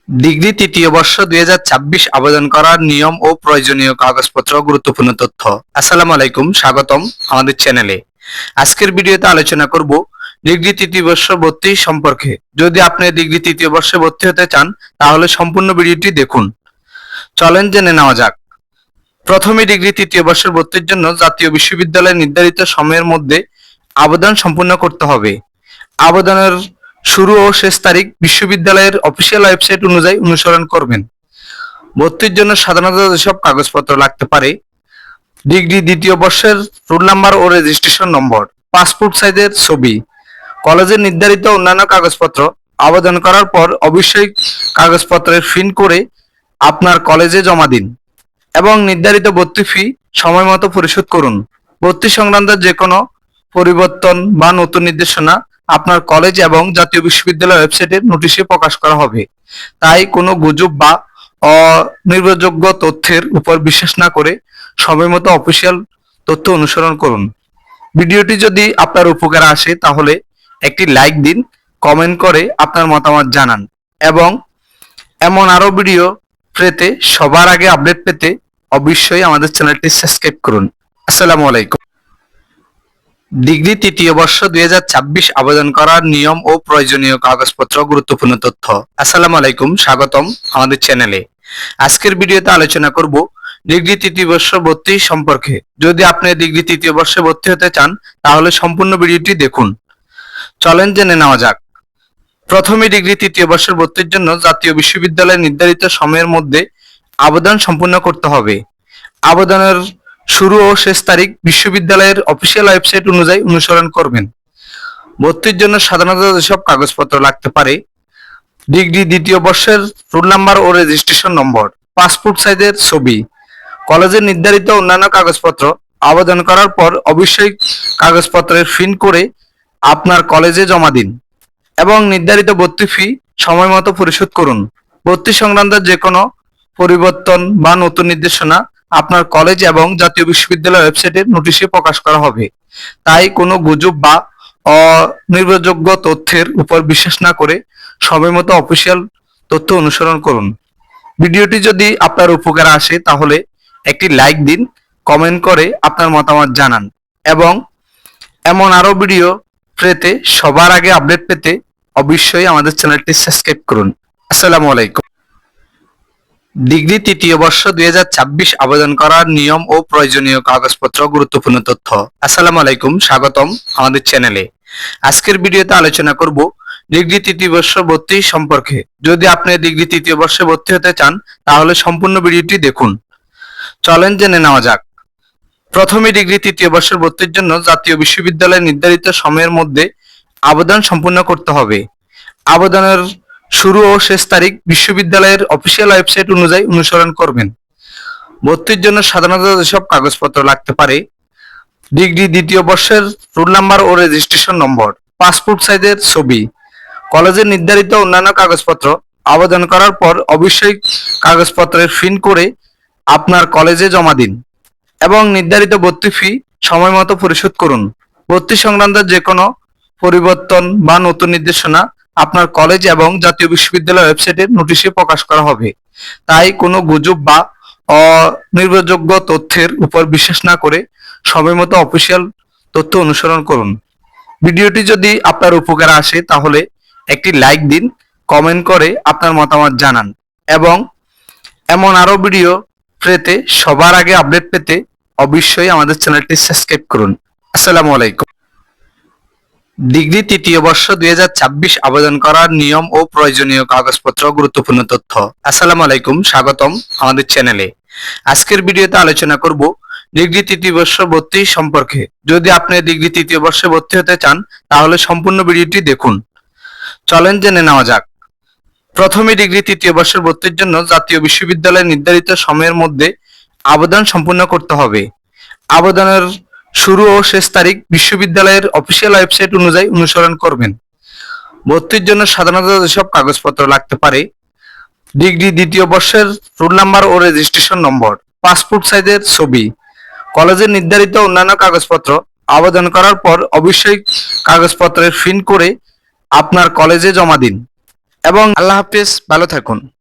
Degree তৃতীয় বর্ষ 2026 আবেদন করার নিয়ম ও প্রয়োজনীয় কাগজপত্র গুরুত্বপূর্ণ তথ্য। আসসালামু আলাইকুম, স্বাগতম আমাদের চ্যানেলে। আজকের ভিডিওতে আলোচনা করব ডিগ্রি তৃতীয় বর্ষ ভর্তি সম্পর্কে। যদি আপনি ডিগ্রি তৃতীয় বর্ষে ভর্তি হতে চান তাহলে সম্পূর্ণ ভিডিওটি দেখুন। চলেন জেনে নেওয়া যাক। প্রথমে ডিগ্রি তৃতীয় বর্ষের ভর্তির জন্য জাতীয় বিশ্ববিদ্যালয়ের নির্ধারিত সময়ের মধ্যে আবেদন সম্পূর্ণ করতে হবে। আবেদনের শুরু ও শেষ তারিখ বিশ্ববিদ্যালয়ের অফিসিয়াল ওয়েবসাইট অনুযায়ী অনুসরণ করবেন। ভর্তির জন্য সাধারণত যেসব কাগজপত্র লাগতে পারে: ডিগ্রি দ্বিতীয় বর্ষের রোল নাম্বার ও রেজিস্ট্রেশন নম্বর, পাসপোর্ট সাইজের ছবি, কলেজের নির্ধারিত অন্যান্য কাগজপত্র। আবেদন করার পর অবশ্যই কাগজপত্রের প্রিন্ট করে আপনার কলেজে জমা দিন এবং নির্ধারিত ভর্তি ফি সময় মতো পরিশোধ করুন। ভর্তি সংক্রান্ত যে কোনো পরিবর্তন বা নতুন নির্দেশনা আপনার কলেজ এবং জাতীয় বিশ্ববিদ্যালয় ওয়েবসাইটের নোটিশে প্রকাশ করা হবে। তাই কোনো গুজব বা অনির্ভরযোগ্য তথ্যের উপর বিশ্বাস না করে সময়মতো অফিসিয়াল তথ্য অনুসরণ করুন। ভিডিওটি যদি আপনার উপকারে আসে তাহলে একটি লাইক দিন, কমেন্ট করে আপনার মতামত জানান এবং এমন আরো ভিডিও পেতে সবার আগে আপডেট পেতে অবশ্যই আমাদের চ্যানেলটি সাবস্ক্রাইব করুন। আসসালামু আলাইকুম। ডিগ্রি তৃতীয় বর্ষ 2026 আবেদন করার নিয়ম ও প্রয়োজনীয় কাগজপত্র গুরুত্বপূর্ণ তথ্য। আসসালামু আলাইকুম, স্বাগতম আমাদের চ্যানেলে। আজকের ভিডিওতে আলোচনা করব ডিগ্রি তৃতীয় বর্ষ ভর্তি সম্পর্কে। যদি আপনি ডিগ্রি তৃতীয় বর্ষে ভর্তি হতে চান তাহলে সম্পূর্ণ ভিডিওটি দেখুন। চলেন জেনে নেওয়া যাক। প্রথমে ডিগ্রি তৃতীয় বর্ষের ভর্তির জন্য জাতীয় বিশ্ববিদ্যালয়ের নির্ধারিত সময়ের মধ্যে আবেদন সম্পূর্ণ করতে হবে। আবেদনের শুরু ও শেষ তারিখ বিশ্ববিদ্যালয়ের অফিসিয়াল ওয়েবসাইট অনুযায়ী অনুসরণ করবেন। ভর্তির জন্য সাধারণত যেসব কাগজপত্র লাগতে পারে: ডিগ্রি দ্বিতীয় বর্ষের রোল নাম্বার ও রেজিস্ট্রেশন নম্বর, পাসপোর্ট সাইজের ছবি, কলেজের নির্ধারিত অন্যান্য কাগজপত্র। আবেদন করার পর অবশ্যই কাগজপত্রের প্রিন্ট করে আপনার কলেজে জমা দিন এবং নির্ধারিত ভর্তি ফি সময় মতো পরিশোধ করুন। ভর্তি সংক্রান্ত যে কোনো পরিবর্তন বা নতুন নির্দেশনা আপনার কলেজ এবং জাতীয় বিশ্ববিদ্যালয় ওয়েবসাইটের নোটিশে প্রকাশ করা হবে। তাই কোনো গুজব বা অনির্ভরযোগ্য তথ্যের উপর বিশ্বাস না করে সময়মতো অফিসিয়াল তথ্য অনুসরণ করুন। ভিডিওটি যদি আপনার উপকারে আসে তাহলে একটি লাইক দিন, কমেন্ট করে আপনার মতামত জানান এবং এমন আরো ভিডিও পেতে সবার আগে আপডেট পেতে অবশ্যই আমাদের চ্যানেলটি সাবস্ক্রাইব করুন। আসসালামু আলাইকুম। ডিগ্রি তৃতীয় বর্ষ 2026 আবেদন করার নিয়ম ও প্রয়োজনীয় কাগজপত্র গুরুত্বপূর্ণ তথ্য। আসসালামু আলাইকুম, স্বাগতম আমাদের চ্যানেলে। আজকের ভিডিওতে আলোচনা করব ডিগ্রি তৃতীয় বর্ষ ভর্তি সম্পর্কে। যদি আপনি ডিগ্রি তৃতীয় বর্ষে ভর্তি হতে চান তাহলে সম্পূর্ণ ভিডিওটি দেখুন। চলেন জেনে নেওয়া যাক। প্রথমে ডিগ্রি তৃতীয় বর্ষের ভর্তির জন্য জাতীয় বিশ্ববিদ্যালয়ের নির্ধারিত সময়ের মধ্যে আবেদন সম্পূর্ণ করতে হবে। আবেদনের শুরু ও শেষ তারিখ বিশ্ববিদ্যালয়ের অফিসিয়াল ওয়েবসাইট অনুযায়ী অনুসরণ করবেন। ভর্তির জন্য সাধারণত যেসব কাগজপত্র লাগতে পারে: ডিগ্রি দ্বিতীয় বর্ষের রোল নাম্বার ও রেজিস্ট্রেশন নম্বর, পাসপোর্ট সাইজের ছবি, কলেজের নির্ধারিত অন্যান্য কাগজপত্র। আবেদন করার পর অবশ্যই কাগজপত্রের প্রিন্ট করে আপনার কলেজে জমা দিন এবং নির্ধারিত ভর্তি ফি সময় মতো পরিশোধ করুন। ভর্তি সংক্রান্ত যে কোনো পরিবর্তন বা নতুন নির্দেশনা আপনার কলেজ এবং জাতীয় বিশ্ববিদ্যালয় ওয়েবসাইটের নোটিশে প্রকাশ করা হবে। তাই কোনো গুজব বা অনির্ভরযোগ্য তথ্যের উপর বিশ্বাস না করে সময়মতো অফিসিয়াল তথ্য অনুসরণ করুন। ভিডিওটি যদি আপনার উপকারে আসে তাহলে একটি লাইক দিন, কমেন্ট করে আপনার মতামত জানান এবং এমন আরো ভিডিও পেতে সবার আগে আপডেট পেতে অবশ্যই আমাদের চ্যানেলটি সাবস্ক্রাইব করুন। আসসালামু আলাইকুম। ডিগ্রি তৃতীয় বর্ষ 2026 আবেদন করার নিয়ম ও প্রয়োজনীয় কাগজপত্র গুরুত্বপূর্ণ তথ্য। আসসালামু আলাইকুম, স্বাগতম আমাদের চ্যানেলে। আজকের ভিডিওতে আলোচনা করব ডিগ্রি তৃতীয় বর্ষ ভর্তি সম্পর্কে। যদি আপনি ডিগ্রি তৃতীয় বর্ষে ভর্তি হতে চান তাহলে সম্পূর্ণ ভিডিওটি দেখুন। চলেন জেনে নেওয়া যাক। প্রথমে ডিগ্রি তৃতীয় বর্ষের ভর্তির জন্য জাতীয় বিশ্ববিদ্যালয়ের নির্ধারিত সময়ের মধ্যে আবেদন সম্পূর্ণ করতে হবে। আবেদনের শুরু ও শেষ তারিখ বিশ্ববিদ্যালয়ের অফিসিয়াল ওয়েবসাইট অনুযায়ী অনুসরণ করবেন। ভর্তির জন্য সাধারণত যেসব কাগজপত্র লাগতে পারে: ডিগ্রি দ্বিতীয় বর্ষের রোল নাম্বার ও রেজিস্ট্রেশন নম্বর, পাসপোর্ট সাইজের ছবি, কলেজের নির্ধারিত অন্যান্য কাগজপত্র। আবেদন করার পর অবশ্যই কাগজপত্রের প্রিন্ট করে আপনার কলেজে জমা দিন এবং আল্লাহ হাফেজ, ভালো থাকুন।